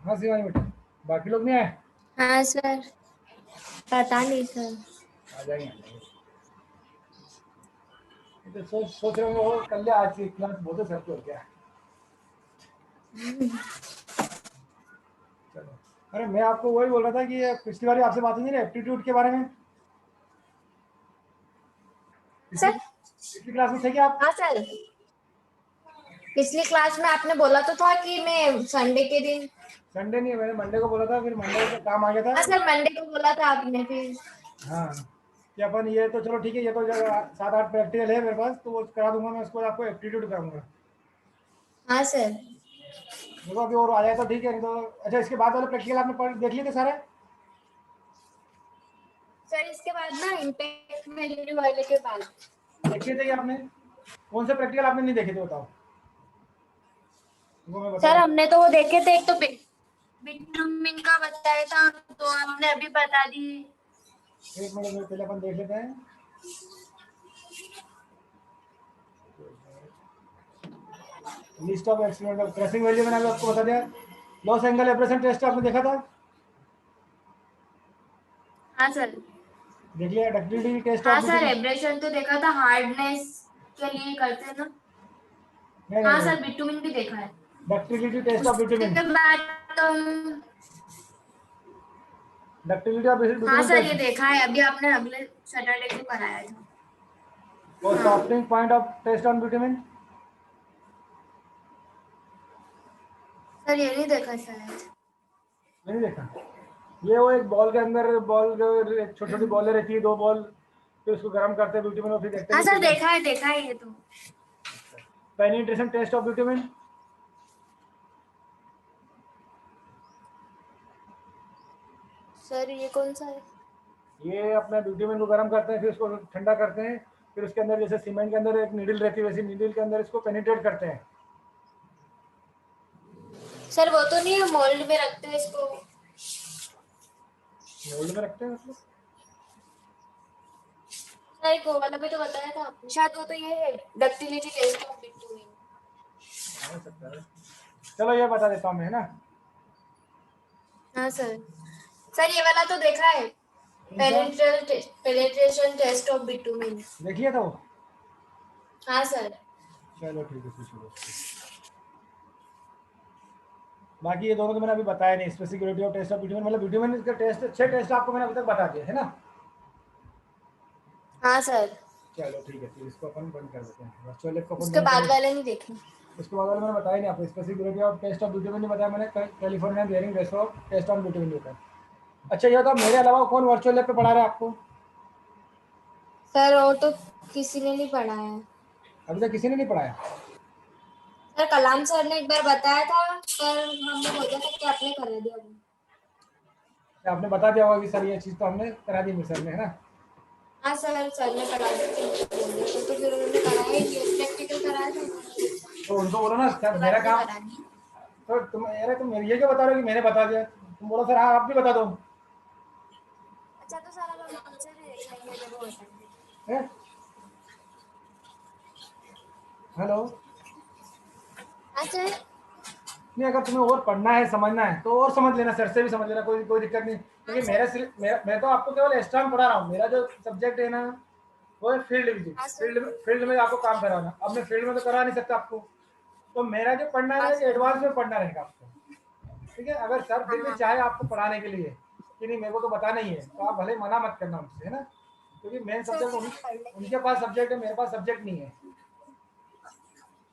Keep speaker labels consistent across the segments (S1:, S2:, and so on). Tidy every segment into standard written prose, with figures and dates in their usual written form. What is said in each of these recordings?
S1: हाँ शिवानी बेटा, बाकी लोग नहीं आए?
S2: हाँ सर, पता नहीं सर।
S1: आ जाएंगे। तो सोच रहे हो कल ले आज की क्लास बहुत है सर को क्या? चलो। अरे मैं आपको वही बोल रहा था कि पिछली बार आपसे बात हुई नहीं एप्टीट्यूड के बारे में।
S2: सर
S1: पिछली क्लास में थे क्या आप?
S2: हाँ सर, पिछली क्लास में आपने बोला तो था कि मैं संडे के दिन।
S1: संडे नहीं, मैंने मंडे को बोला था, फिर मंडे को काम आ गया था।
S2: हाँ सर, मंडे को बोला था आपने फिर।
S1: हाँ, कि अपन ये तो चलो ठीक है, ये तो 7-8 प्रैक्टिकल है मेरे पास, तो वो करा दूंगा मैं, उसको आपको एप्टीट्यूड कराऊंगा।
S2: हाँ सर।
S1: देखो अभी और आ जाए तो ठीक है, नहीं तो अच्छा इसके बाद वाले प्रैक्टिकल आपने पढ़ देख लिए थे सारे?
S2: सर इसके बाद ना इम्पैक्ट वैल्यू वाले के बाद।
S1: देखे थे कि आपने? कौन से प्रैक्टिकल आपने नहीं देखे थे बताओ, वो मैं बता
S2: सर
S1: दूँ।
S2: हमने तो वो देखे थे, एक तो बिटुमिन का बताया था तो आपने अभी बता दी।
S1: एक मिनट में पहले अपन देख लेते हैं। List of experiment crushing value मैंने अभी आपको बता दिया। लॉस एंगल एब्रेशन टेस्ट आपने देखा था?
S2: हाँ सर।
S1: देख लिया। डक्टिलिटी टेस्ट ऑफ
S2: हाँ सर,
S1: बिटवीन।
S2: एब्रेशन तो देखा था, हार्डनेस के लिए करते हैं ना।
S1: नहीं नहीं
S2: हाँ
S1: नहीं,
S2: सर, बिटुमिन भी देखा है।
S1: डक्टिलिटी टेस्ट ऑफ
S2: उसके
S1: बिटवीन।
S2: बाद तो
S1: डक्टिलिटी ऑफ
S2: हाँ
S1: बिटवीन
S2: सर, ये
S1: टेस्ट
S2: देखा है, अभी आपने अगले सैटरडे को कराया था।
S1: और
S2: हाँ
S1: softening point of test on bitumen.
S2: Sir, ये नहीं देखा शायद।
S1: नहीं देखा। ये वो एक बॉल के अंदर बॉल एक छोटी छोटी बॉलें रहती है, 2 बॉल, फिर उसको गर्म करते हैं बिटवीन और फिर देखते
S2: हाँ
S1: हैं कि
S2: सर,
S1: कितना
S2: देखा है ये तो।
S1: Penetration test of bitumen.
S2: Sir ये कौन सा है?
S1: ये अपना बिटवीन को गर्म करते हैं, फिर उसको ठंडा करते हैं, फिर उसके अंदर जैसे सीमेंट के अंदर एक नीडल रहती है, वैसे नीडल के अंदर इसको पेनिट्रेट करते हैं।
S2: सर वो तो नहीं है, मोल्ड में रखते हैं इसको।
S1: मोल्ड में रखते हैं मतलब?
S2: सर एक वो वाला भी तो बताया था आपने, शायद वो तो ये है, डक्टिलिटी टेस्ट ऑफ बिटुमिन।
S1: हो सकता है। चलो ये बता देता हूँ मैं, है ना।
S2: हाँ सर। सर ये वाला तो देखा है,
S1: कौन सा?
S2: Penetration test of bitumen.
S1: देख लिया था वो?
S2: हाँ सर।
S1: चलो ठीक है, पूछ लो। बाकी ये दोनों तो मैंने अभी बताया नहीं, specific of test of bitumen, मतलब बिटवीन का टेस्ट 6 टेस्ट आपको मैंने अभी तक बता दिए है ना।
S2: हाँ सर,
S1: चलो ठीक है, फिर इसको अपन बंद कर देते हैं, वर्चुअल लैब को अपन
S2: उसके
S1: बंद
S2: बाद
S1: कर।
S2: वाले नहीं देखे।
S1: उसके बाद वाले मैंने बताया नहीं आपको, specific of test of bitumen नहीं बताया मैंने, California bearing test of test on bitumen होता है। अच्छा ये तो मेरे अलावा कौन वर्चुअल लैब पे पढ़ा रहा है आपको?
S2: सर वो तो किसी ने नहीं पढ़ा है।
S1: अभी तक किसी ने नहीं पढ़ाया?
S2: सर कलाम सर ने एक बार बताया था, पर हमने बोला था कि आपने करा दिया वो।
S1: आपने बता दिया होगा कि सर ये चीज़ तो हमने करा दी सर ने, है ना।
S2: हाँ सर ने करा दिया तो फिर उन्होंने कराया ही नहीं, प्रैक्टिकल कराया था।
S1: तो उनको बोलो ना सर
S2: उसके बाद
S1: मेरा
S2: नहीं
S1: काम।
S2: करा दी।
S1: तो तुम अरे तुम ये क्यों बता रहे हो कि मैंने बता दिया, तुम बोलो सर हाँ आप भी बता दो।
S2: अच्छा तो सर अब हम से भी देखेंगे जब वो बताएंगे।
S1: है? हेलो।
S2: हाँ सर।
S1: नहीं अगर तुम्हें और पढ़ना है समझना है तो और समझ लेना, सर से भी समझ लेना, कोई कोई दिक्कत नहीं,
S2: हाँ
S1: क्योंकि
S2: सर।
S1: मैं तो आपको केवल एक्स्ट्रा में पढ़ा रहा हूँ, मेरा जो सब्जेक्ट है ना वो है फील्ड विजिट।
S2: हाँ सर।
S1: फील्ड में आपको काम कराना, अब मैं फील्ड में तो करा नहीं सकता आपको, तो मेरा जो पढ़ना है
S2: हाँ
S1: ना
S2: सर।
S1: एडवांस में पढ़ना रहेगा आपको। ठीक है, अगर सर
S2: हाँ
S1: फिर भी
S2: हाँ।
S1: चाहे आपको पढ़ाने के लिए कि नहीं मेरे को तो बताना ही है, तो आप भले मना मत करना उनसे, है ना, क्योंकि मेन
S2: सर
S1: सब्जेक्ट
S2: फिर हम पढ़ लेंगे।
S1: उनके पास सब्जेक्ट है, मेरे पास सब्जेक्ट नहीं है।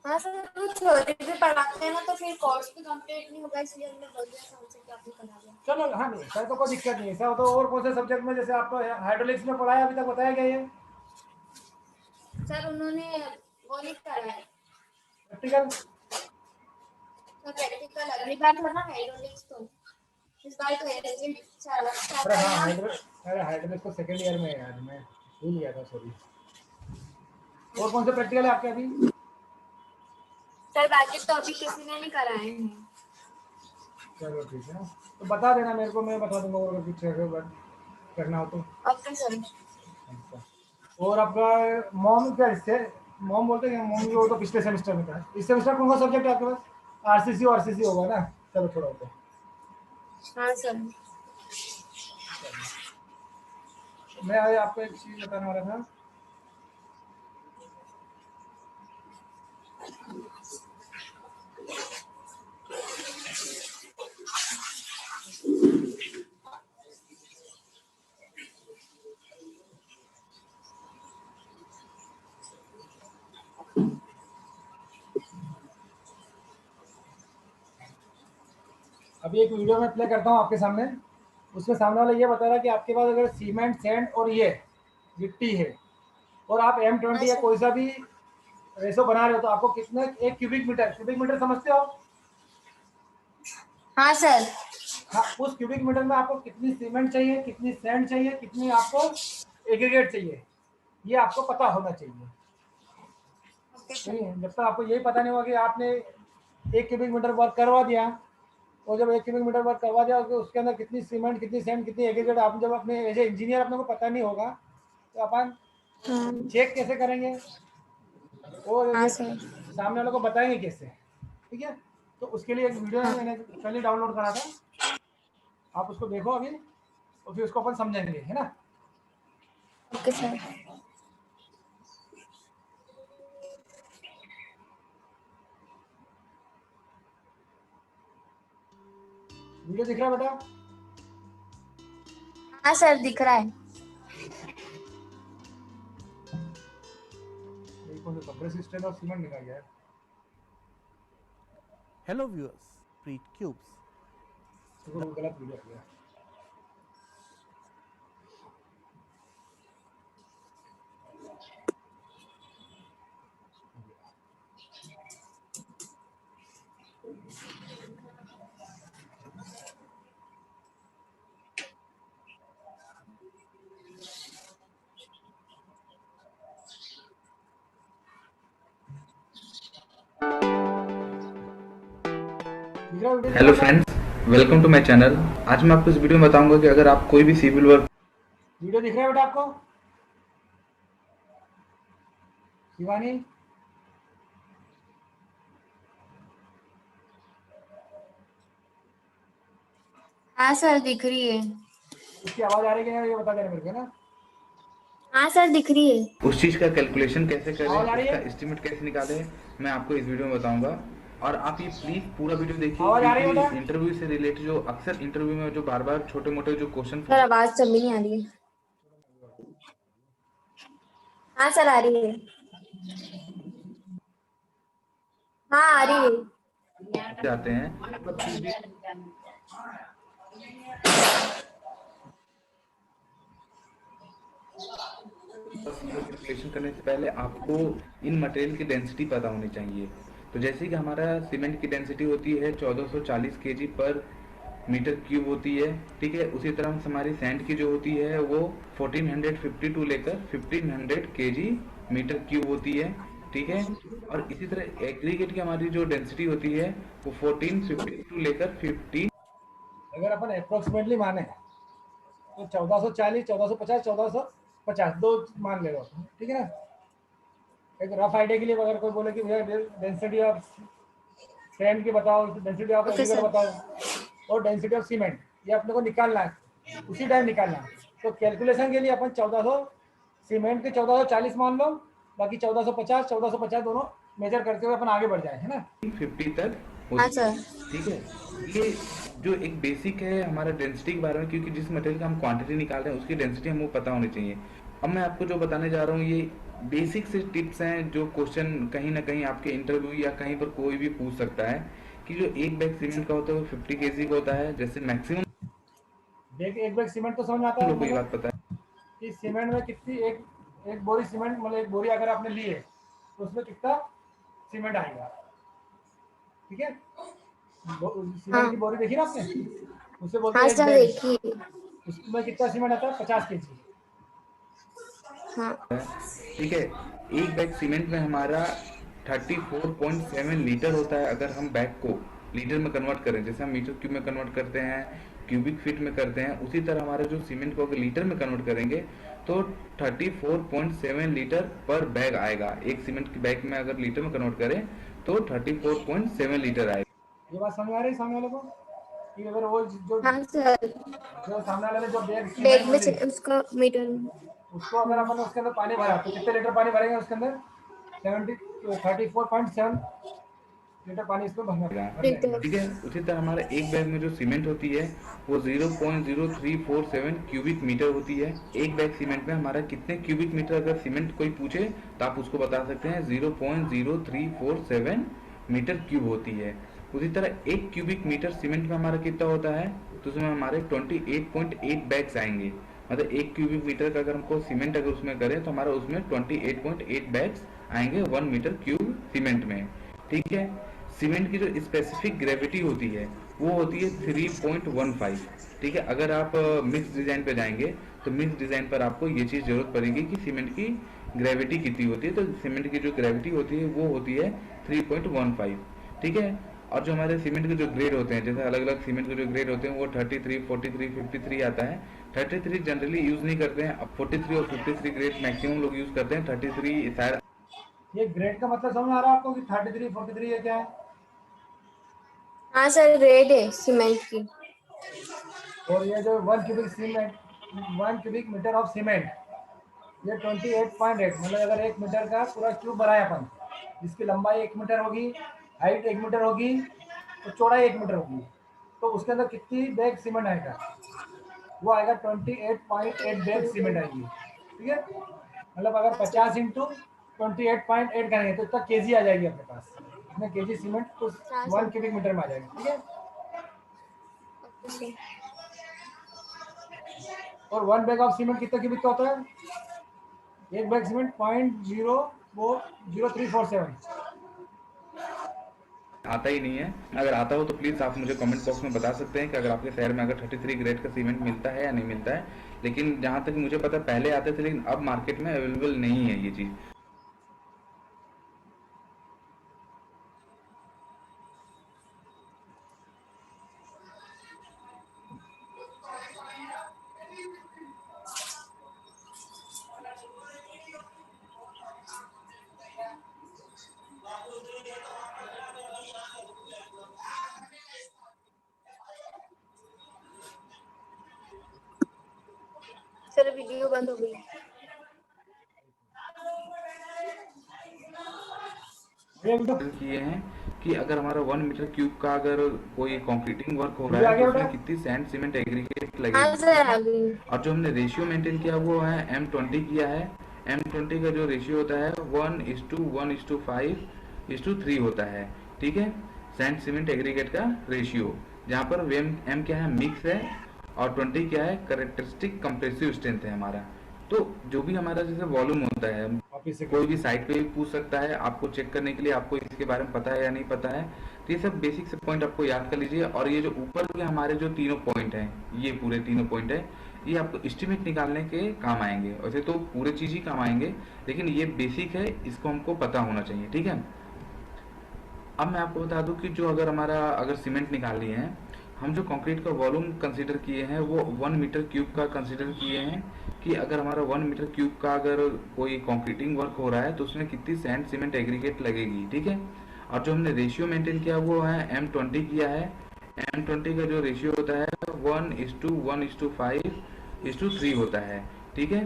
S2: हाँ सर, वो थ्योरी भी पढ़ाते हैं ना, तो फिर कोर्स भी कंप्लीट नहीं होगा, इसलिए हमने बोल दिया था उनसे कि आपने करा दिया।
S1: चलो हाँ नहीं ऐसा तो कोई दिक्कत नहीं है, ऐसा हो तो और कौन से सब्जेक्ट में, जैसे आपको हाइड्रोलिक्स में पढ़ाया अभी तक बताया गया है
S2: सर उन्होंने वो नहीं कराया।
S1: प्रैक्टिकल।
S2: सर प्रैक्टिकल अगली बार था ना हाइड्रोलिक्स, तो इस बार तो एनर्जी
S1: अरे
S2: चाहता है
S1: हाँ
S2: ना।
S1: अरे हाइड्रोलिक्स तो सेकेंड ईयर में है यार, मैं भूल गया था, सॉरी। और कौन से प्रैक्टिकल है आपके अभी?
S2: सर बाकी तो अभी किसी ने नहीं कराए हैं।
S1: चलो ठीक है, तो बता देना मेरे को, मैं बता दूंगा और कुछ अगर करना हो तो।
S2: Okay sir.
S1: अच्छा। और आपका मॉम क्या इससे मॉम बोलते हैं मॉम, वो तो पिछले सेमेस्टर में था, इस सेमेस्टर कौन सा सब्जेक्ट है आपके पास? आरसीसी होगा ना, चलो छोड़ो तो।
S2: हाँ सर।
S1: मैं आज आपको एक चीज बताने वाला था। अभी एक वीडियो में प्ले करता हूँ आपके सामने। उसमें सामने वाला ये बता रहा है कि आपके पास अगर सीमेंट, सैंड और ये गिट्टी है और आप M20
S2: हाँ
S1: या
S2: सर।
S1: कोई सा भी रेशो बना रहे हो तो आपको कितना, एक क्यूबिक मीटर समझते हो?
S2: हाँ सर।
S1: हाँ, उस क्यूबिक मीटर में आपको कितनी सीमेंट चाहिए, कितनी सैंड चाहिए, कितनी आपको एग्रीगेट चाहिए, ये आपको पता होना चाहिए।
S2: ओके
S1: नहीं,
S2: सर।
S1: जब तक आपको यही पता नहीं होगा कि आपने 1 क्यूबिक मीटर वर्क करवा दिया, और जब 1 क्यूबिक मीटर वर्क करवा दिया तो उसके अंदर कितनी सीमेंट, कितनी सैंड, कितनी एग्रीगेट, आप जब अपने एज ए इंजीनियर अपने को पता नहीं होगा तो अपन
S2: हाँ।
S1: चेक कैसे करेंगे और
S2: हाँ
S1: ये
S2: सर।
S1: सामने वालों को बताएंगे कैसे? ठीक है, तो उसके लिए एक वीडियो है,
S2: हाँ।
S1: मैंने पहले डाउनलोड करा था, आप उसको देखो अभी और फिर उसको अपन समझेंगे, है ना।
S2: Okay sir.
S1: वीडियो दिख रहा है बेटा?
S2: हाँ सर दिख रहा है।
S1: कौन सा कंप्रेसिव स्ट्रेंथ और सीमेंट निकाल गया है?
S3: Hello viewers, Preet Cubes.
S1: तो वो गलत वीडियो आ गया।
S4: Hello friends, welcome to my channel. आज मैं आपको इस वीडियो में बताऊंगा कि अगर आप कोई भी सिविल वर्क
S1: वीडियो दिख रहा है बेटा आपको? शिवानी,
S2: हाँ सर दिख रही है।
S1: उसकी आवाज आ रही है कि नहीं ये बता देना मेरे को, है ना।
S2: हाँ सर दिख रही है।
S4: उस चीज का कैलकुलेशन कैसे करें,
S1: आवाज आ रही
S4: उसका
S1: है?
S4: एस्टिमेट कैसे निकालें, मैं आपको इस वीडियो में बताऊंगा। और आप ये प्लीज पूरा वीडियो देखिए,
S1: आवाज आ रही है बेटा?
S4: क्योंकि इंटरव्यू से रिलेटेड जो अक्सर इंटरव्यू में जो बार बार छोटे मोटे जो क्वेश्चन
S2: सर आवाज तब भी नहीं आ रही है। हाँ सर आ रही है। हाँ आ रही है।
S4: जाते हैं तो प्लीज कैलकुलेशन करने से पहले आपको इन मटेरियल की डेंसिटी पता होनी चाहिए। तो जैसे कि हमारा सीमेंट की डेंसिटी होती है 1440 केजी पर मीटर क्यूब होती है, ठीक है। उसी तरह से हमारी सैंड की जो होती है वो 1452 लेकर 1500 केजी मीटर क्यूब होती है, ठीक है। और इसी तरह एग्रीगेट की हमारी जो डेंसिटी होती है वो 1452 लेकर 50।
S1: अगर अपन अप्रोक्सीमेटली माने तो 1440, 1450, 1450 दो मान ले लो, ठीक है ना। एक रफ आइडिया के लिए अगर कोई बोले कि भैया डेंसिटी ऑफ सैंड की बताओ, density of
S2: okay
S1: aggregate
S2: sir.
S1: बताओ और डेंसिटी ऑफ सीमेंट, ये अपने को निकालना है, उसी टाइम निकालना है। तो कैलकुलेशन के लिए अपन 1400 सीमेंट के 1440 मान लो, बाकी 1450 दोनों मेजर करते हुए अपन आगे बढ़ जाए, है ना।
S4: 50 तक
S2: हाँ
S4: होती है,
S2: सर।
S4: ठीक है। ये जो एक बेसिक है हमारा डेंसिटी के बारे में, क्योंकि जिस मटेरियल का हम क्वांटिटी निकाल रहे हैं उसकी डेंसिटी हमको पता होनी चाहिए। अब मैं आपको जो बताने जा रहा हूँ ये बेसिक से टिप्स हैं जो क्वेश्चन कहीं ना कहीं आपके इंटरव्यू या कहीं पर कोई भी पूछ सकता है कि जो एक बैग सीमेंट का होता है वो 50 केजी का होता है। जैसे मैक्सिमम
S1: एक बैग सीमेंट तो समझ में आता है
S4: लोग को ये
S1: मतलब
S4: बात पता है
S1: कि सीमेंट में कितनी, एक बोरी सीमेंट, मतलब एक बोरी अगर आपने ली है तो उसमें कितना सीमेंट आएगा, ठीक है। सीमेंट की
S2: हाँ।
S1: बोरी देखी ना आपने, उसे बोलते
S2: हाँ
S1: हैं एक
S2: सर
S1: बैग।
S2: देखिए।
S1: उसमें कितना सीमेंट आता है? 50 केजी।
S2: हाँ।
S4: ठीक है। एक बैग सीमेंट में हमारा 34.7 लीटर होता है। अगर हम बैग को लीटर में कन्वर्ट करें, जैसे हम मीटर क्यूब में कन्वर्ट करते हैं, क्यूबिक फीट में करते हैं, उसी तरह हमारे जो सीमेंट को अगर लीटर में कन्वर्ट करेंगे तो 34.7 लीटर पर बैग आएगा। एक सीमेंट की बैग में अगर लीटर में कन्वर्ट करें तो 34.7 लीटर आएगा।
S1: ये बात समझ आ रही है सामने वालों को? कि अगर वो जो
S2: हाँ सर,
S1: जो सामने वाले ने जो बैग
S2: बैग में
S1: सीमेंट
S2: उसका मीटर।
S1: उसको अगर अपन उसके अंदर पानी भरा तो कितने लीटर पानी भरेंगे उसके अंदर? 34.7 लीटर पानी इसमें भर लेंगे।
S4: ठीक है। उसी तरह हमारा एक बैग में जो सीमेंट होती है वो 0.0347 क्यूबिक मीटर होती है। एक बैग सीमेंट में हमारा कितने क्यूबिक मीटर, अगर सीमेंट कोई पूछे तो आप उसको बता सकते हैं 0.0347 मीटर क्यूब होती है। उसी तरह एक क्यूबिक मीटर सीमेंट में हमारा कितना होता है, तो उसमें हमारे 28.8 बैग्स आएंगे। मतलब एक क्यूबिक मीटर का अगर हमको सीमेंट अगर उसमें करें तो हमारा उसमें 28.8 बैग्स आएंगे 1 मीटर क्यूब सीमेंट में। ठीक है। सीमेंट की जो स्पेसिफिक ग्रेविटी होती है वो होती है 3.15। ठीक है। अगर आप मिक्स डिजाइन पे जाएंगे तो मिक्स डिजाइन पर आपको ये चीज जरूरत पड़ेगी कि सीमेंट की ग्रेविटी कितनी होती है। तो सीमेंट की जो ग्रेविटी होती है वो होती है 3.15। ठीक है। और जो हमारे सीमेंट के जो ग्रेड होते हैं, जैसे अलग अलग सीमेंट के जो ग्रेड होते हैं वो 33, 43, 53 आता है। 33 जनरली यूज नहीं करते हैं। अब 43 और 53 ग्रेड मैक्सिमम लोग यूज करते हैं। 33 शायद।
S1: ये ग्रेड का मतलब समझ आ रहा है आपको कि 33, 43 ये क्या है?
S2: हाँ सर, रेड है सीमेंट की।
S1: और ये जो 1 क्यूबिक मीटर ऑफ सीमेंट, ये 28.8, मतलब अगर 1 मीटर का पूरा क्यूब बनाए अपन, जिसकी लंबाई 1 मीटर होगी, हाइट 1 मीटर होगी, तो चौड़ाई 1 मीटर होगी, तो उसके अंदर कितनी बैग सीमेंट आएगा? वो आएगा 28.8 बैग सीमेंट आएगी। ठीक है। मतलब अगर 50 इंटू 28.8 करेंगे तो इतना केजी आ जाएगी अपने पास। इतने केजी सीमेंट तो
S2: हाँ
S1: 1
S2: सर।
S1: क्यूबिक मीटर में आ जाएगा। ठीक है।
S2: ओके।
S1: और 1 बैग ऑफ सीमेंट कितना क्यूबिक का होता है? एक बैग सीमेंट 0.0347।
S4: आता ही नहीं है। अगर आता हो तो प्लीज आप मुझे कमेंट बॉक्स में बता सकते हैं कि अगर आपके शहर में अगर 33 ग्रेड का सीमेंट मिलता है या नहीं मिलता है। लेकिन जहां तक मुझे पता पहले आते थे, लेकिन अब मार्केट में अवेलेबल नहीं है ये चीज।
S2: सर वीडियो बंद हो गई।
S1: ये भी तो
S4: किए हैं कि अगर हमारा 1 मीटर क्यूब का अगर कोई कंक्रीटिंग वर्क हो
S1: ये
S4: रहा है
S1: आगे
S4: तो
S1: बेटा।
S4: उसमें कितनी सैंड सीमेंट एग्रीगेट
S2: हाँ
S4: लगेगी।
S2: सर, आ गई।
S4: और जो हमने रेशियो मेंटेन किया वो है M20 किया है। M20 का जो रेशियो होता है 1:1:5:3 होता है। ठीक है। सैंड सीमेंट एग्रीगेट का रेशियो, जहाँ पर M क्या है, मिक्स है, और 20 क्या है, करेक्टरिस्टिक कंप्रेसिव स्ट्रेंथ है हमारा। तो जो भी हमारा जैसे वॉल्यूम होता है,
S1: ऑफिस से
S4: कोई भी साइट पे भी पूछ सकता है आपको चेक करने के लिए, आपको इसके बारे में पता है या नहीं पता है। तो ये सब बेसिक से पॉइंट आपको याद कर लीजिए। और ये जो ऊपर के हमारे जो तीनों पॉइंट हैं, ये पूरे तीनों पॉइंट है, ये आपको एस्टिमेट निकालने के काम आएंगे। वैसे तो पूरे चीज ही काम आएंगे, लेकिन ये बेसिक है, इसको हमको पता होना चाहिए। ठीक है। अब मैं आपको बता दूं कि जो अगर हमारा अगर सीमेंट निकालनी है, हम जो कंक्रीट का वॉल्यूम कंसीडर किए हैं वो 1 मीटर क्यूब का कंसीडर किए हैं कि अगर हमारा 1 मीटर क्यूब का अगर कोई कंक्रीटिंग वर्क हो रहा है तो उसमें कितनी सैंड सीमेंट एग्रीगेट लगेगी। ठीक है। और जो हमने रेशियो मेंटेन किया वो है M20 किया है। M20 का जो रेशियो होता है 1:1:5:3 होता है। ठीक है।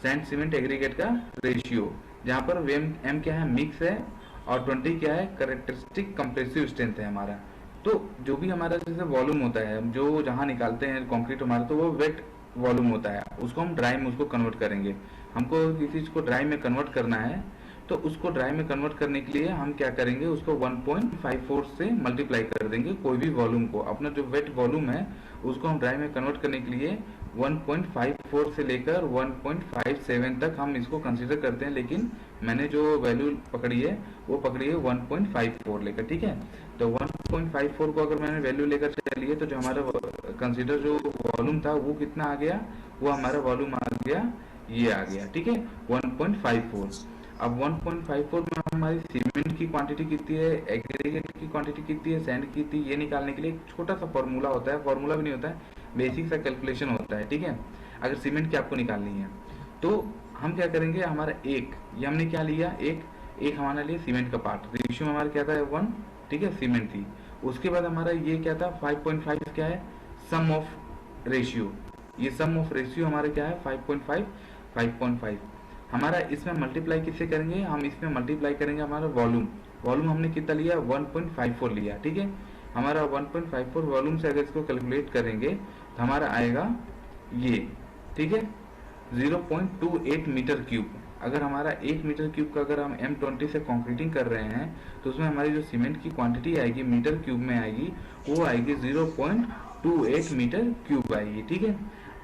S4: सैंड सीमेंट एग्रीगेट का रेशियो, जहाँ पर M क्या है, मिक्स है, और 20 क्या है, करेक्टरिस्टिक कंप्रेसिव स्ट्रेंथ है हमारा। तो जो भी हमारा जैसे वॉल्यूम होता है, जो जहाँ निकालते हैं कंक्रीट हमारा, तो वो वेट वॉल्यूम होता है, उसको हम ड्राई में उसको कन्वर्ट करेंगे। हमको किसी चीज को ड्राई में कन्वर्ट करना है, तो उसको ड्राई में कन्वर्ट करने के लिए हम क्या करेंगे, उसको 1.54 से मल्टीप्लाई कर देंगे। कोई भी वॉल्यूम को, अपना जो वेट वॉल्यूम है उसको हम ड्राई में कन्वर्ट करने के लिए 1.54 से लेकर 1.57 तक हम इसको कंसीडर करते हैं। लेकिन मैंने जो वैल्यू पकड़ी है वो पकड़ी है 1.54 लेकर। ठीक है। तो 1.54 को अगर मैंने वैल्यू लेकर चलिए तो जो हमारा कंसीडर जो वॉल्यूम था वो कितना आ गया, वो हमारा वॉल्यूम आ गया, ये आ गया। ठीक है, 1.54। अब 1.54 में हमारी सीमेंट की क्वांटिटी कितनी है, एग्रीगेट की क्वांटिटी कितनी है, सैंड की कितनी, ये निकालने के लिए एक छोटा सा फॉर्मूला होता है, फॉर्मूला भी नहीं होता है, बेसिक सा कैलकुलेशन होता है। ठीक है। अगर सीमेंट की आपको निकालनी है तो हम क्या करेंगे, हमारा एक, ये हमने क्या लिया, एक हमारा लिए सीमेंट का पार्ट, रेशियो हमारा क्या था 1, ठीक है, सीमेंट थी, उसके बाद हमारा ये क्या था 5.5 क्या है, सम ऑफ रेशियो। ये सम ऑफ रेशियो हमारा क्या है 5.5 5.5। हमारा इसमें मल्टीप्लाई किससे करेंगे, हम इसमें मल्टीप्लाई करेंगे हमारा वॉल्यूम। वॉल्यूम हमने कितना लिया 1.54 लिया, ठीक है। हमारा 1.54 वॉल्यूम से अगर इसको कैलकुलेट करेंगे तो हमारा आएगा ये, ठीक है, 0.28 मीटर क्यूब। अगर हमारा 1 मीटर क्यूब का अगर हम M20 से कंक्रीटिंग कर रहे हैं तो उसमें हमारी जो सीमेंट की क्वांटिटी आएगी मीटर क्यूब में आएगी, वो आएगी 0.28 मीटर क्यूब आएगी, ठीक है।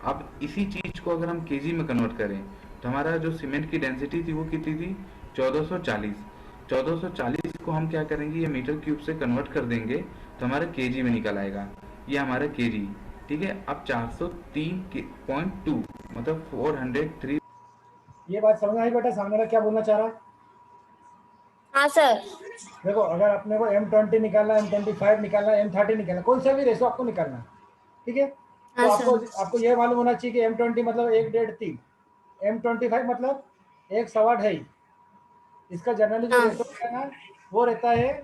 S4: अब इसी चीज को अगर हम केजी में कन्वर्ट करें तो हमारा जो सीमेंट की डेंसिटी थी वो कितनी थी 1440। 1440 को हम क्या करेंगे, ये मीटर क्यूब से कन्वर्ट कर देंगे तो हमारा केजी में निकल आएगा, ये हमारा केजी, ठीक है। अब 403.2 मतलब 403।
S1: ये बात समझ आई बेटा, सामने वाला क्या बोलना चाह रहा है?
S2: हाँ सर।
S1: देखो अगर अपने को M20 निकालना है, M25 निकालना है, M30 निकालना है, कौन सा भी रेशो आपको निकालना है, ठीक है। तो
S2: हाँ
S1: आपको
S2: सर।
S1: आपको ये मालूम होना चाहिए कि M20 मतलब 1, 1.5, 3, M25 मतलब 1 सवा ढाई। इसका जनरली जो
S2: हाँ।
S1: रेशो रहता है वो रहता है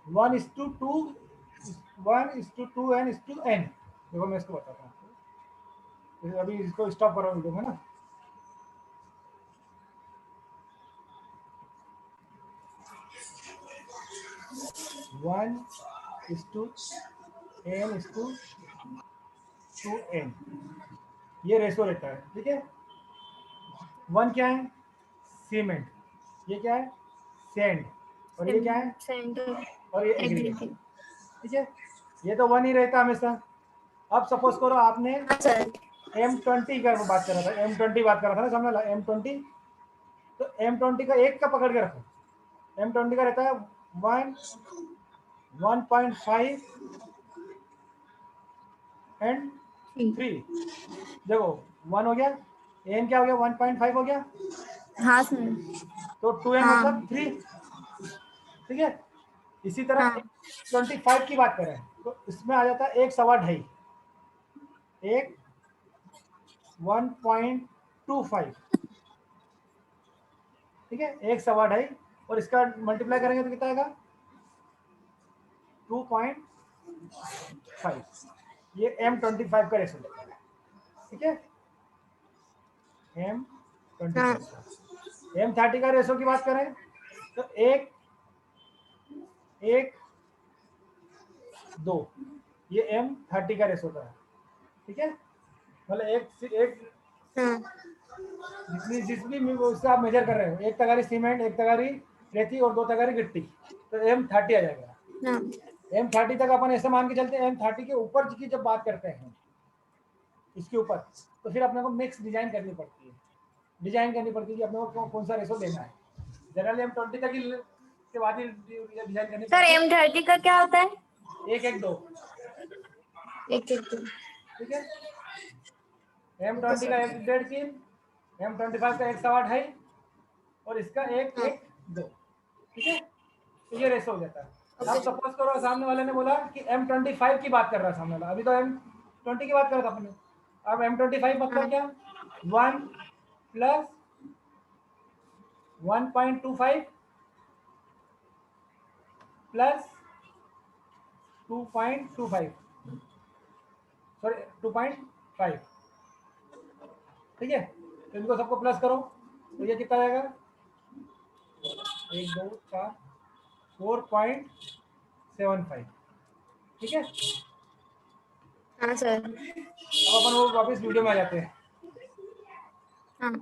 S1: 1:2, 1:2 n:n। देखो मैं इसको बताता हूँ आपको, अभी इसको स्टॉप करो वीडियो में ना। वन इज टू n, ये रेशो रहता है, ठीक है। 1 क्या है, सीमेंट, ये क्या है, सैंड, और ये क्या है,
S2: सेंटर
S1: और ये एग्रीगेट,
S2: एग्रीगेट।
S1: ठीक है। ये तो 1 ही रहता हमेशा। अब सपोज करो आपने
S2: हाँ सर।
S1: M20 का बात कर रहा था, M20 बात कर रहा था ना सामने वाला M20, तो M20 का एक का पकड़ के रखो। M20 का रहता है 1.5 एंड 3। देखो 1 हो गया, n क्या हो गया 1.5 हो गया,
S2: हाँ सर।
S1: तो 2n
S2: हाँ।
S1: मतलब 3, ठीक है। इसी तरह
S2: हाँ
S1: 25 की बात करें तो इसमें आ जाता है 1 सवा ढाई, 1.25, ठीक है, 1 सवा ढाई, और इसका मल्टीप्लाई करेंगे तो कितना आएगा 2.5। ये M25 का रेशो लेता है, ठीक है। M25 का। M30 का रेशो की बात करें तो 1:2, ये M30 का रेशो का है, ठीक है। मतलब एक
S2: हाँ।
S1: जितनी उससे आप मेजर कर रहे हो, 1 तगारी सीमेंट, 1 तगारी रेती और 2 तगारी गिट्टी, तो M30 आ जाएगा।
S2: हाँ।
S1: M30 तक अपन ऐसे मान के चलते हैं। M30 के ऊपर की जब बात करते हैं इसके ऊपर, तो फिर अपने को मिक्स डिजाइन करनी पड़ती है, कि अपने को कौन सा रेशो लेना है। जनरली M20 तक ही के बाद ही डिजाइन करनी
S2: सर
S1: पड़ती है।
S2: M30 का क्या होता है?
S1: 1:2,
S2: 1:2।
S1: ठीक है। M20 का 1.5, M25 का 1 सवा ढाई, और इसका 1:2, ठीक है। तो ये रेशो हो जाता है। अब सपोज करो सामने वाले ने बोला कि M25 की बात कर रहा है सामने वाला, अभी तो M20 की बात कर रहा था अपने। अब M25 मतलब क्या, 1 प्लस 1.25 प्लस 2.25, सॉरी 2.5, ठीक है। तो इनको सबको प्लस करो तो ये कितना आएगा 1, 2, 4, 4.75, ठीक है।
S2: हाँ सर।
S1: अब अपन वो वापस वीडियो में आ जाते हैं।
S2: हाँ।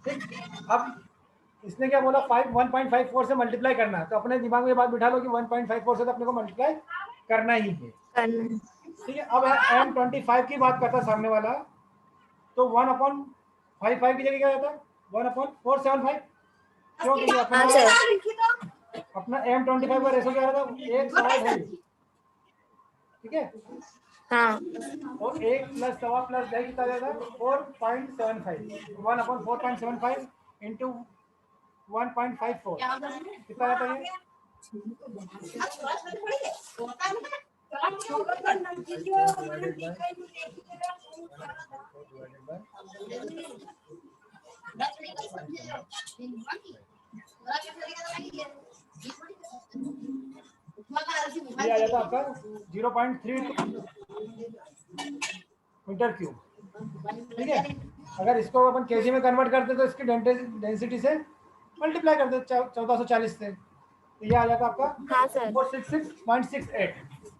S1: ठीक, अब इसने क्या बोला 1.54 से मल्टीप्लाई करना है, तो अपने दिमाग में ये बात बिठा लो कि 1.54 से तो अपने को मल्टीप्लाई करना ही है,
S2: करना।
S1: ठीक है। अब M25 की बात करता है सामने वाला, तो 1/55 की जगह क्या जाता है 1/475, क्यों, क्योंकि
S2: हाँ सर।
S1: अपना M25 का रेशो क्या रहता है 1 सवा ढाई, ठीक है।
S2: हाँ।
S1: और 1 प्लस सवा प्लस ढाई कितना जाएगा 4.75, 1/4.75 इंटू 1.54 कितना जाता है ये आ जाता आपका 0.32 मीटर क्यूब, ठीक है। अगर इसको अपन केजी में कन्वर्ट करते तो इसकी डेंसिटी से मल्टीप्लाई करते 1440 से, तो ये आ जाता आपका
S2: हाँ सर।
S1: 466.68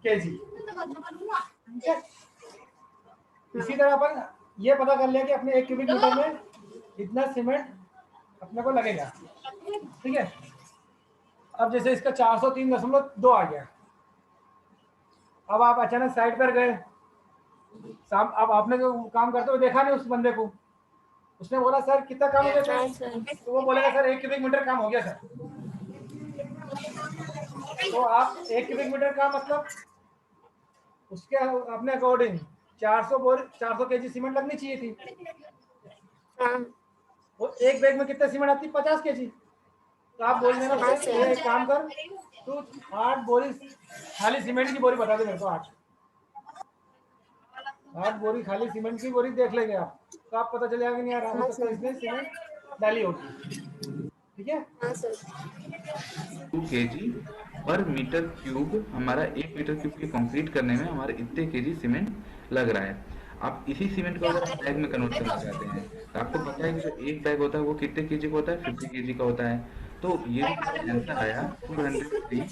S1: केजी, ठीक है। इसी तरह अपन ये पता कर लिया कि अपने 1 क्यूबिक मीटर में कितना सीमेंट अपने को लगेगा, ठीक है। अब जैसे इसका 403.2 आ गया, अब आप अचानक साइड पर गए, अब आपने जो काम करते हुए देखा नहीं उस बंदे को, उसने बोला सर कितना काम हो गया
S2: हाँ
S1: सर,
S2: सर।
S1: तो वो बोलेगा सर 1 क्यूबिक मीटर काम हो गया सर। तो आप 1 क्यूबिक मीटर का मतलब उसके अपने अकॉर्डिंग 400 केजी सीमेंट लगनी चाहिए थी।
S2: हाँ
S1: वो एक बैग में कितने सीमेंट आती, 50 केजी। तो आप बोल देना
S2: हाँ
S1: सर ये एक काम कर, तू 8 बोरी खाली सीमेंट की बोरी बता दे मेरे को, 8 बोरी खाली सीमेंट की बोरी देख लेंगे आप, तो आप पता चल जाएगा कि नहीं यार हो सकता है इसमें सीमेंट डाली होगी, ठीक है।
S2: हाँ सर।
S4: 2 केजी पर मीटर क्यूब हमारा 1 मीटर क्यूब की कंक्रीट करने में हमारे इतने केजी सीमेंट लग रहा है। आप इसी सीमेंट को अगर आप बैग में कन्वर्ट करना चाहते हैं तो आपको पता है कि जो एक बैग होता है वो कितने केजी का होता है, 50 केजी का होता है। तो ये जो आंसर आया 403,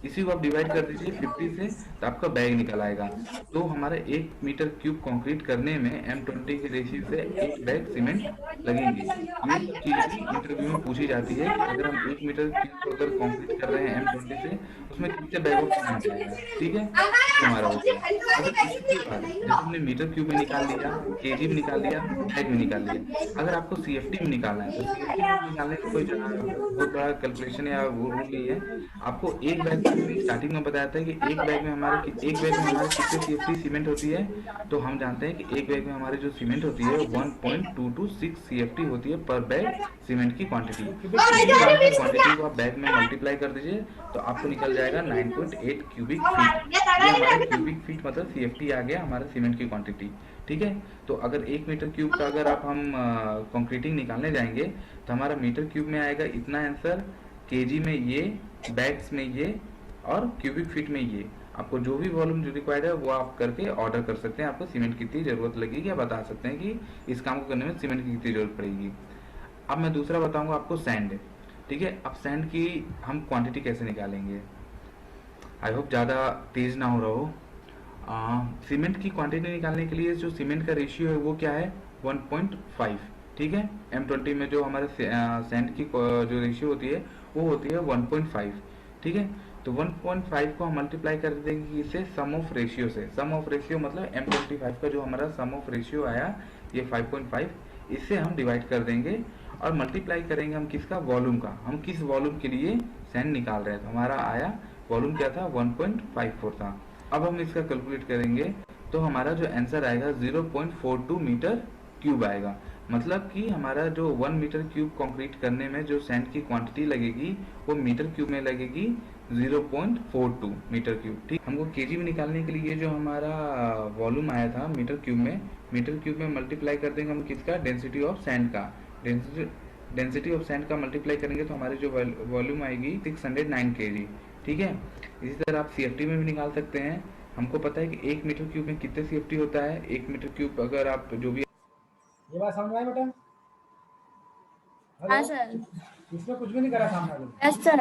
S4: इसी को आप डिवाइड कर दीजिए 50 से, तो आपका बैग निकल आएगा। तो हमारे 1 मीटर क्यूब कंक्रीट करने में M20 के रेशियो से 1 बैग सीमेंट लगेंगे। ये सब चीज़ भी इंटरव्यू में पूछी जाती है कि अगर हम 1 मीटर क्यूब को अगर कंक्रीट कर रहे हैं M20 से, उसमें कितने बैग ऑफ सीमेंट जाएगा, ठीक है। तो हमारा हो गया। अगर इसके बाद जैसे हमने मीटर क्यूब में निकाल लिया, केजी में निकाल लिया, बैग में निकाल लिया, अगर आपको CFT में निकालना है तो CFT में निकालने का कोई बहुत बड़ा कैलकुलेशन या वो रूल नहीं है। आपको एक बैग स्टार्टिंग में बताया था कि एक बैग में हमारे कितने CFT सीमेंट होती है, तो हम जानते हैं कि एक बैग में हमारी जो सीमेंट होती है 1.226 CFT होती है पर बैग सीमेंट की क्वांटिटी। क्वांटिटी को आप बैग में मल्टीप्लाई कर दीजिए तो आपको निकल जाएगा 9.8 क्यूबिक फीट। ये हमारा क्यूबिक फीट मतलब CFT आ गया हमारा सीमेंट की क्वांटिटी, ठीक है। तो अगर 1 मीटर क्यूब का अगर आप हम कंक्रीटिंग निकालने जाएंगे तो हमारा मीटर क्यूब में आएगा इतना आंसर, केजी में ये, बैग्स में ये और क्यूबिक फीट में ये। आपको जो भी वॉल्यूम जो रिक्वायर्ड है वो आप करके ऑर्डर कर सकते हैं। आपको सीमेंट कितनी ज़रूरत लगेगी या बता सकते हैं कि इस काम को करने में सीमेंट की कितनी ज़रूरत पड़ेगी। अब मैं दूसरा बताऊंगा आपको सैंड, ठीक है। अब सैंड की हम क्वांटिटी कैसे निकालेंगे, आई होप ज़्यादा तेज ना हो रहा हो। सीमेंट की क्वांटिटी निकालने के लिए जो सीमेंट का रेशियो है वो क्या है, 1.5, ठीक है। M20 में जो हमारे सैंड की जो रेशियो होती है वो होती है 1.5, ठीक है। तो 1.5 को हम मल्टीप्लाई कर देंगे इससे सम ऑफ रेशियो से। सम ऑफ रेशियो मतलब M25 का जो हमारा सम ऑफ रेशियो आया ये 5.5, इससे हम डिवाइड कर देंगे और मल्टीप्लाई करेंगे हम किसका, वॉल्यूम का। हम किस वॉल्यूम के लिए सैंड निकाल रहे हैं, तो हमारा आया वॉल्यूम क्या था, 1.54 था। अब हम इसका कैलकुलेट करेंगे तो हमारा जो आंसर आएगा 0.42 मीटर क्यूब आएगा। मतलब कि हमारा जो 1 मीटर क्यूब कंक्रीट करने में जो सैंड की क्वांटिटी लगेगी वो मीटर क्यूब में लगेगी 0.42 मीटर क्यूब, ठीक। हमको केजी में निकालने के लिए जो हमारा वॉल्यूम आया था मीटर क्यूब में मल्टीप्लाई कर देंगे हम किसका, डेंसिटी ऑफ सैंड का। डेंसिटी ऑफ सैंड का मल्टीप्लाई करेंगे तो हमारी जो वॉल्यूम आएगी 609 kg, ठीक है। इसी तरह आप CFT में भी निकाल सकते हैं। हमको पता है कि 1 मीटर क्यूब में कितने CFT होता है। 1 मीटर क्यूब अगर आप जो भी,
S1: ये बात समझ में आई बेटा?
S2: हाँ
S1: हेलो,
S2: सर।
S1: इसमें कुछ भी नहीं करा सामने वाले,
S2: यस सर।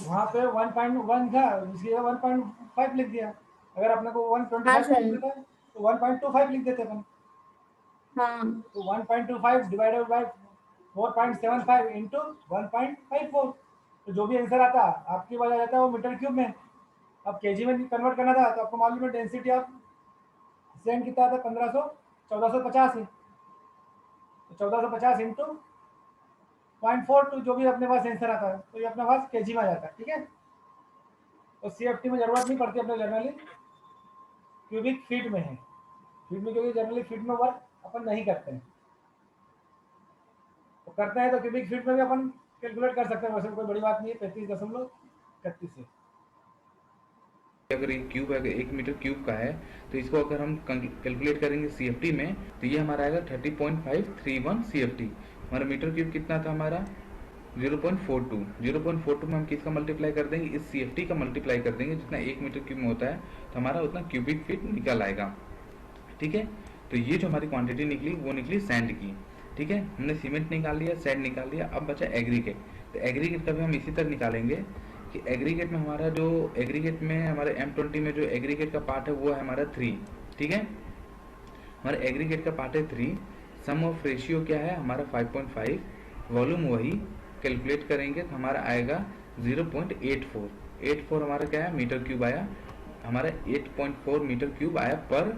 S1: वहाँ पे 1.1 था, इसकी जगह 1.5 लिख दिया। अगर अपने को
S2: हाँ
S1: 125
S2: सर।
S1: लिख देता तो 1.25 लिख देते अपन।
S2: हाँ
S1: तो 1.25 डिवाइडेड बाय 4.75 इंटू 1.54, तो जो भी आंसर आता आपकी बात आ जाता है वो मीटर क्यूब में। अब केजी में कन्वर्ट करना था तो आपको मालूम है डेंसिटी ऑफ सैंड कितना आता है, 1450 है। तो 1450 इंटू 0.42 जो भी अपने पास आंसर आता है तो ये अपने पास केजी में आ जाता है, ठीक है। तो CFT में जरूरत नहीं पड़ती अपने जनरली क्यूबिक फीट में है, फीट में, क्योंकि जनरली फीट में वर्क अपन नहीं करते हैं। तो करते हैं तो क्यूबिक फीट में भी अपन कैलकुलेट कर सकते हैं, वैसे कोई बड़ी बात नहीं है। 35.31 है।
S4: अगर ये क्यूब अगर 1 मीटर क्यूब का है तो इसको अगर हम कैलकुलेट करेंगे CFT में तो ये हमारा आएगा 30.531 CFT। हमारा मीटर क्यूब कितना था हमारा 0.42 में हम किसका मल्टीप्लाई कर देंगे, इस CFT का मल्टीप्लाई कर देंगे, जितना 1 मीटर क्यूब में होता है तो हमारा उतना क्यूबिक फीट निकल आएगा। ठीक है, तो ये जो हमारी क्वांटिटी निकली वो निकली सैंड की। ठीक है, हमने सीमेंट निकाल लिया, सैंड निकाल लिया, अब बचा एग्रीगेट। तो एग्रीगेट का भी हम इसी तरह निकालेंगे कि एग्रीगेट में हमारा जो एग्रीगेट में हमारे M20 में जो एग्रीगेट का पार्ट है वो है हमारा 3। ठीक है, हमारे एग्रीगेट का पार्ट है 3, सम ऑफ रेशियो क्या है हमारा 5.5, वॉल्यूम वही कैलकुलेट करेंगे तो हमारा आएगा 0.84। 84 हमारा क्या है मीटर क्यूब आया, हमारा 8.4 मीटर क्यूब आया पर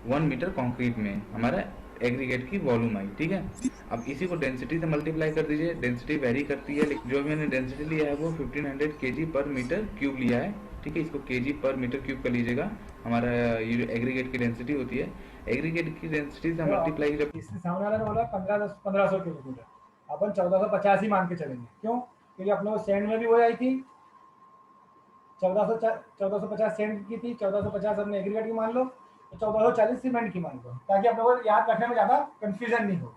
S4: 1 मीटर कंक्रीट में हमारा एग्रीगेट की वॉल्यूम आई। ठीक है, अब इसी को डेंसिटी से मल्टीप्लाई कर दीजिए। डेंसिटी वेरी करती है, लेकिन जो मैंने डेंसिटी लिया है वो 1500 kg पर मीटर क्यूब लिया है। ठीक है, इसको kg पर मीटर क्यूब कर लीजिएगा। हमारा ये जो एग्रीगेट की डेंसिटी होती है, एग्रीगेट की डेंसिटी से मल्टीप्लाई जब
S1: इससे सामने वाला ने बोला 1500 किलोमीटर, अपन 1450 ही मान के चलेंगे। क्यों? क्योंकि अपने को सेंड में भी वो आई थी 1450 सेंड की थी, 1450 अपने एग्रीगेट की मान लो, तो 1440 सीमेंट की मान लो, ताकि अपने को याद रखने में ज़्यादा कंफ्यूजन नहीं हो।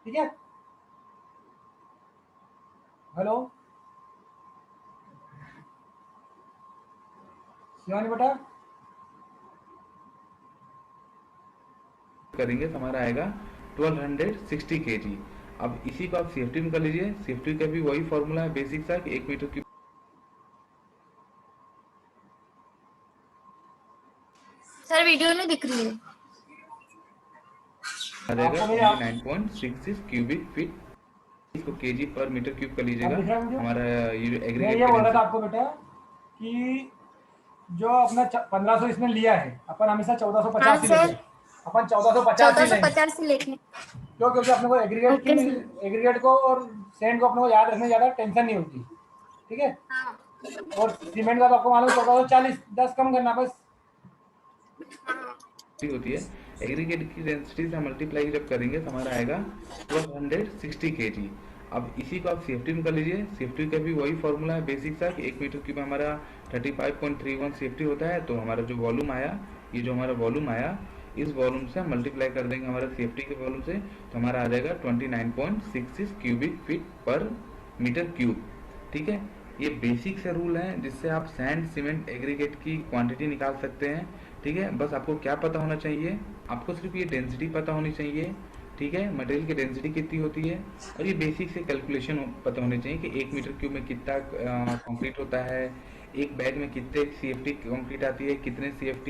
S1: ठीक है, हेलो शिवानी बेटा,
S4: करेंगे तो हमारा आएगा 1260 kg। अब इसी को आप CFT में कर लीजिए। CFT का भी वही फॉर्मूला है बेसिक सा कि 1 मीटर क्यूब
S2: सर वीडियो नहीं दिख रही है।
S4: आ जाएगा
S1: आपको मेरे
S4: 29.66 क्यूबिक फीट। इसको केजी पर मीटर क्यूब कर
S1: अब
S4: लीजिएगा।
S1: दिख रहा है मुझे?
S4: हमारा ये जो
S1: मैं
S4: एग्रीगेट
S1: ये बोल रहा था आपको बेटा कि जो अपना 1500 इसमें लिया है, अपन हमेशा 1450
S2: हाँ
S1: ही
S2: सर,
S1: लेते हैं। अपन 1450 ही लेंगे।
S2: 1450 से लेके।
S1: क्यों? क्योंकि अपने को
S2: ओके सर।
S1: एग्रीगेट को और सेंड को अपने को याद रखने ज़्यादा टेंशन नहीं होती। ठीक है,
S2: हाँ
S1: और सीमेंट का तो आपको मालूम 1440, 10 कम करना बस।
S4: होती है। एग्रीगेट की डेंसिटी से मल्टीप्लाई जब करेंगे तो हमारा आएगा 1260 kg। अब इसी को आप CFT में कर लीजिए। CFT का भी वही फॉर्मूला है बेसिक सा कि 1 मीटर क्यूब में हमारा 35.31 CFT होता है। तो हमारा जो वॉल्यूम आया, ये जो हमारा वॉल्यूम आया, इस वॉल्यूम से मल्टीप्लाई कर देंगे हमारा CFT के वॉल्यूम से, तो हमारा आ जाएगा 29.66 क्यूबिक फीट पर मीटर क्यूब। ठीक है, ये बेसिक से रूल हैं जिससे आप सैंड सीमेंट एग्रीगेट की क्वांटिटी निकाल सकते हैं। ठीक है, बस आपको क्या पता होना चाहिए, आपको सिर्फ ये डेंसिटी पता होनी चाहिए। ठीक है, मटेरियल की डेंसिटी कितनी होती है, और ये बेसिक से कैलकुलेशन पता होनी चाहिए कि 1 मीटर क्यूब में कितना कंक्रीट होता है, एक बैग में कितने CFT कंक्रीट आती है, कितने CFT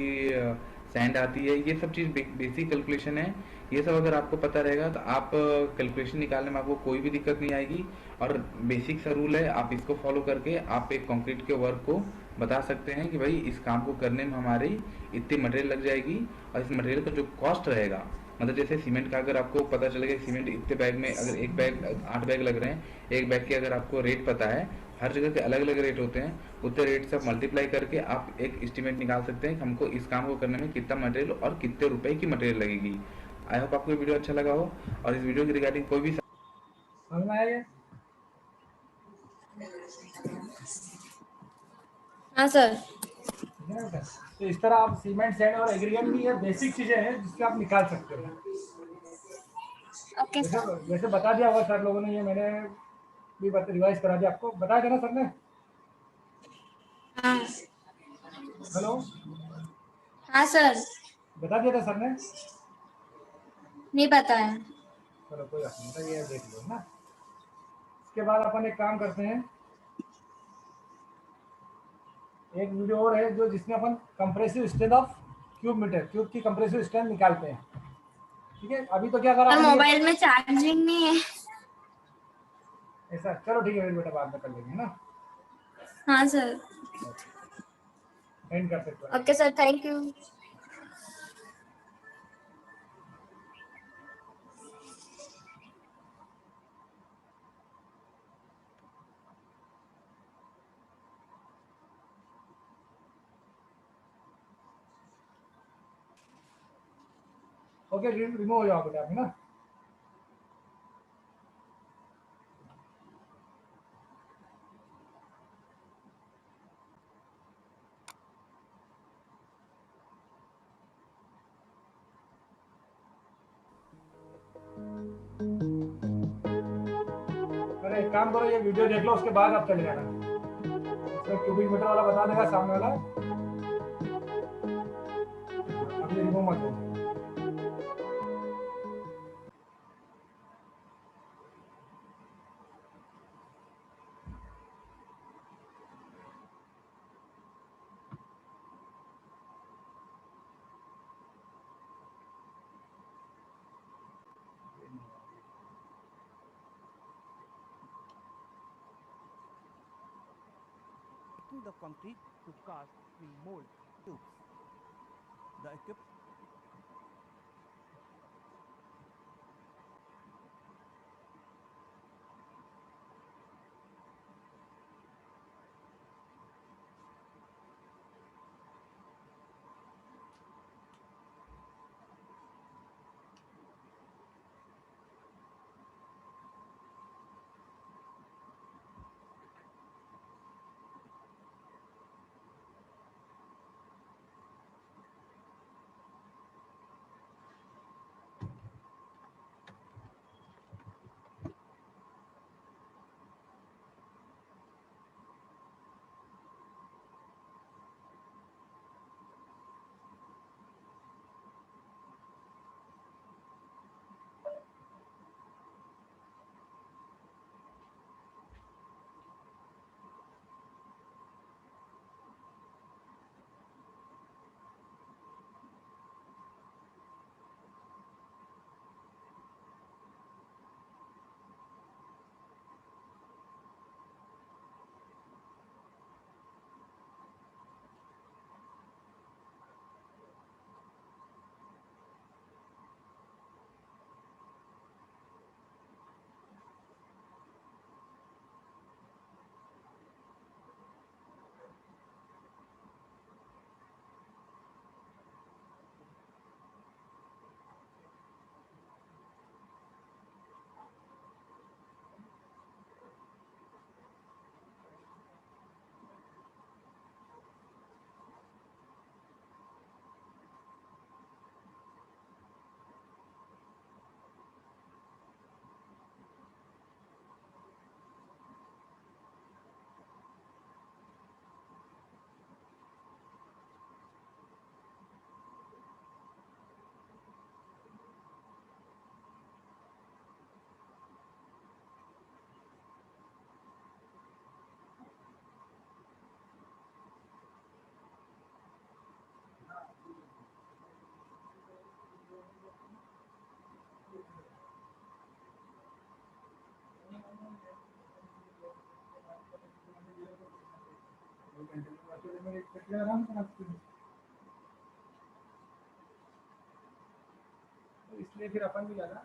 S4: सैंड आती है। ये सब चीज़ बेसिक कैलकुलेशन है। ये सब अगर आपको पता रहेगा तो आप कैलकुलेशन निकालने में आपको कोई भी दिक्कत नहीं आएगी। और बेसिक सा रूल है, आप इसको फॉलो करके आप एक कंक्रीट के वर्क को बता सकते हैं कि भाई इस काम को करने में हमारी इतनी मटेरियल लग जाएगी, और इस मटेरियल का जो कॉस्ट रहेगा, मतलब जैसे सीमेंट का अगर आपको पता चलेगा सीमेंट इतने बैग में, अगर एक बैग 8 बैग लग रहे हैं, एक बैग के अगर आपको रेट पता है, हर जगह के अलग अलग रेट होते हैं, उतने रेट से मल्टीप्लाई करके आप एक एस्टिमेट निकाल सकते हैं कि हमको इस काम को करने में कितना मटेरियल और कितने रुपए की मटेरियल लगेगी। आई होप आपको ये वीडियो अच्छा लगा हो, और इस वीडियो की रिगार्डिंग कोई भी
S1: समझ में आया ये?
S2: हाँ सर।
S1: ठीक है ना बेटा? तो इस तरह आप सीमेंट सैंड और एग्रीगेट की ये बेसिक चीज़ें हैं जिससे आप निकाल सकते हो।
S2: ओके
S1: वैसे
S2: सर।
S1: वैसे बता दिया होगा सर लोगों ने, ये मैंने भी रिवाइज करा दिया आपको, बताया था ना सर ने?
S2: हाँ
S1: हेलो,
S2: हाँ सर,
S1: बता दिया था सर ने?
S2: नहीं पता है।
S1: चलो कोई बात नहीं, तो ये देख लो ना। इसके बाद अपन एक काम करते हैं, एक वीडियो और है जो जिसमें अपन compressive strength of cube metre, cube की कंप्रेसिव स्ट्रेंथ निकालते हैं। ठीक है, अभी तो क्या करा
S2: और
S1: अपन ये
S2: मोबाइल में चार्जिंग नहीं है।
S1: ऐसा, चलो ठीक है मेरे बेटा, बाद में कर लेंगे ना।
S2: हाँ सर।
S1: एंड कर सकते हैं।
S2: Okay sir, thank you.
S1: Okay, remove हो जाओ बेटा अभी ना। अरे एक काम करो, ये वीडियो देख लो, उसके बाद आप चले जाना। इसमें क्यूबिक मीटर वाला बता देगा सामने वाला, अभी रिमूव मत करो।
S3: Making the concrete to cast pre-mold tubes. The equipment
S1: इसलिए फिर अपन भी जाना।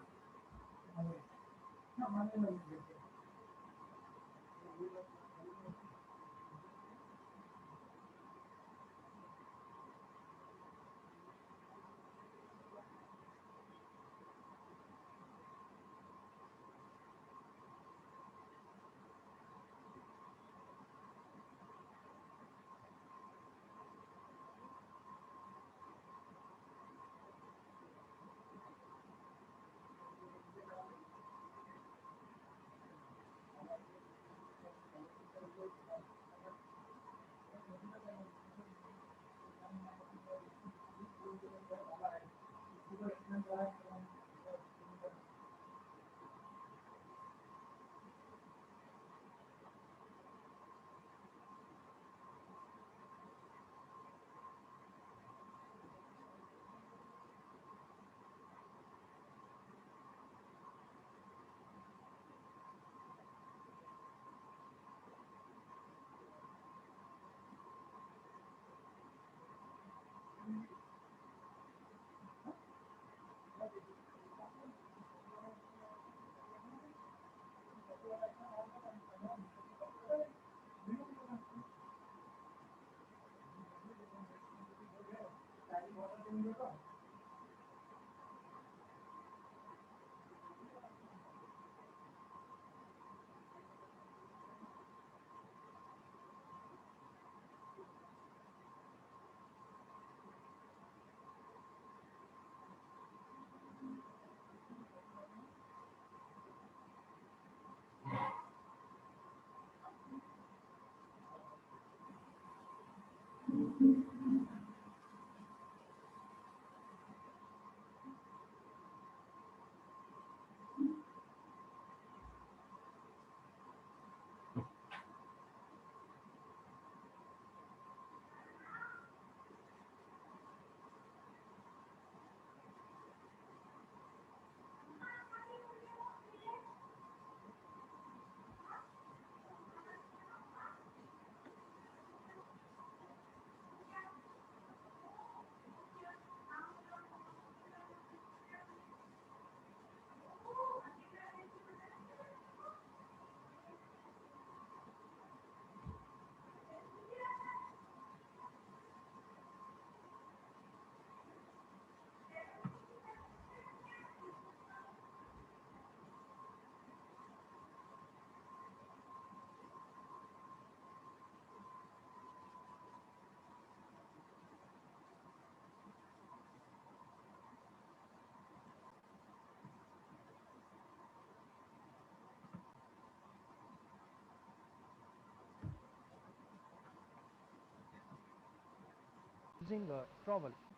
S3: using trowel.